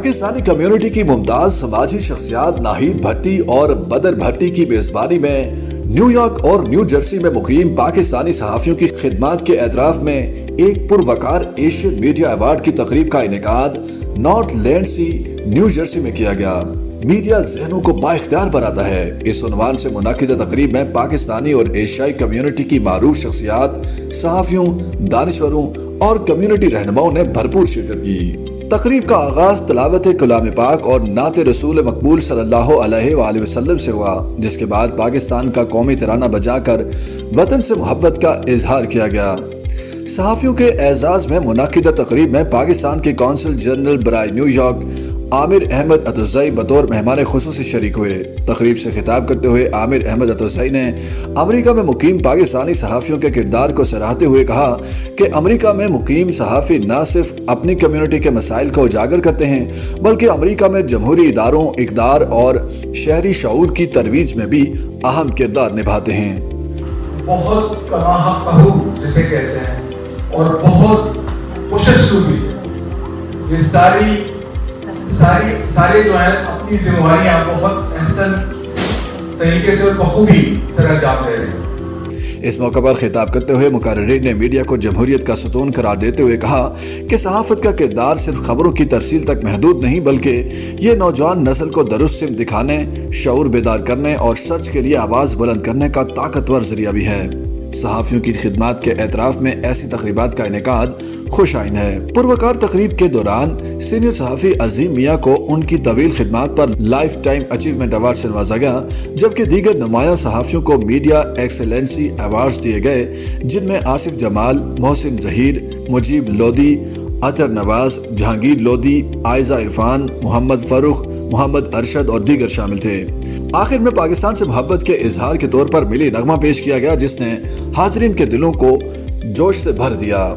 Pakistani community کی ممتاز سماجی شخصیات ناہید بھٹی اور بدر بھٹی کی میزبانی میں نیو یارک اور نیو جرسی میں مقیم پاکستانی صحافیوں کی خدمات کے اعتراف میں ایک پروقار ایشین میڈیا ایوارڈ کی تقریب کا انعقاد نارتھ لینڈ سی نیو جرسی میں کیا گیا۔ میڈیا ذہنوں کو بااختیار بناتا ہے، اس عنوان سے منعقدہ تقریب میں پاکستانی اور ایشیائی کمیونٹی کی معروف شخصیات، صحافیوں، دانشوروں اور کمیونٹی رہنماؤں نے بھرپور شرکت کی۔ تقریب کا آغاز تلاوت کلام پاک اور نعت رسول مقبول صلی اللہ علیہ وآلہ وسلم سے ہوا، جس کے بعد پاکستان کا قومی ترانہ بجا کر وطن سے محبت کا اظہار کیا گیا۔ صحافیوں کے اعزاز میں منعقدہ تقریب میں پاکستان کے کونسل جنرل برائے نیو یارک عامر احمد عطوزئی بطور مہمان خصوصی شریک ہوئے۔ تقریب سے خطاب کرتے ہوئے عامر احمد عطوزئی نے امریکہ میں مقیم پاکستانی صحافیوں کے کردار کو سراہتے ہوئے کہا کہ امریکہ میں مقیم صحافی نہ صرف اپنی کمیونٹی کے مسائل کو اجاگر کرتے ہیں بلکہ امریکہ میں جمہوری اداروں، اقدار اور شہری شعور کی ترویج میں بھی اہم کردار نبھاتے ہیں۔ بہت کماحقہ جسے کہتے ہیں اور بہت خوش اسلوبی سے یہ سارے جو ہیں اپنی ذمہواریاں بہت احسن طریقے سے اور بخوبی سر انجام دے رہے ہیں۔ اس موقع پر خطاب کرتے ہوئے مقررین نے میڈیا کو جمہوریت کا ستون قرار دیتے ہوئے کہا کہ صحافت کا کردار صرف خبروں کی ترسیل تک محدود نہیں بلکہ یہ نوجوان نسل کو درست سمت دکھانے، شعور بیدار کرنے اور سچ کے لیے آواز بلند کرنے کا طاقتور ذریعہ بھی ہے۔ صحافیوں کی خدمات کے اعتراف میں ایسی تقریبات کا انعقاد خوش آئین ہے۔ پروقار تقریب کے دوران سینئر صحافی عظیم میاں کو ان کی طویل خدمات پر لائف ٹائم اچیومنٹ ایوارڈ سے نوازا گیا، جبکہ دیگر نمایاں صحافیوں کو میڈیا ایکسیلنسی ایوارڈز دیے گئے، جن میں آصف جمال، محسن ظہیر، مجیب لودھی، اطہر نواز، جہانگیر لودھی، عائزہ عرفان، محمد فروخ، محمد ارشد اور دیگر شامل تھے۔ آخر میں پاکستان سے محبت کے اظہار کے طور پر ملی نغمہ پیش کیا گیا، جس نے حاضرین کے دلوں کو جوش سے بھر دیا۔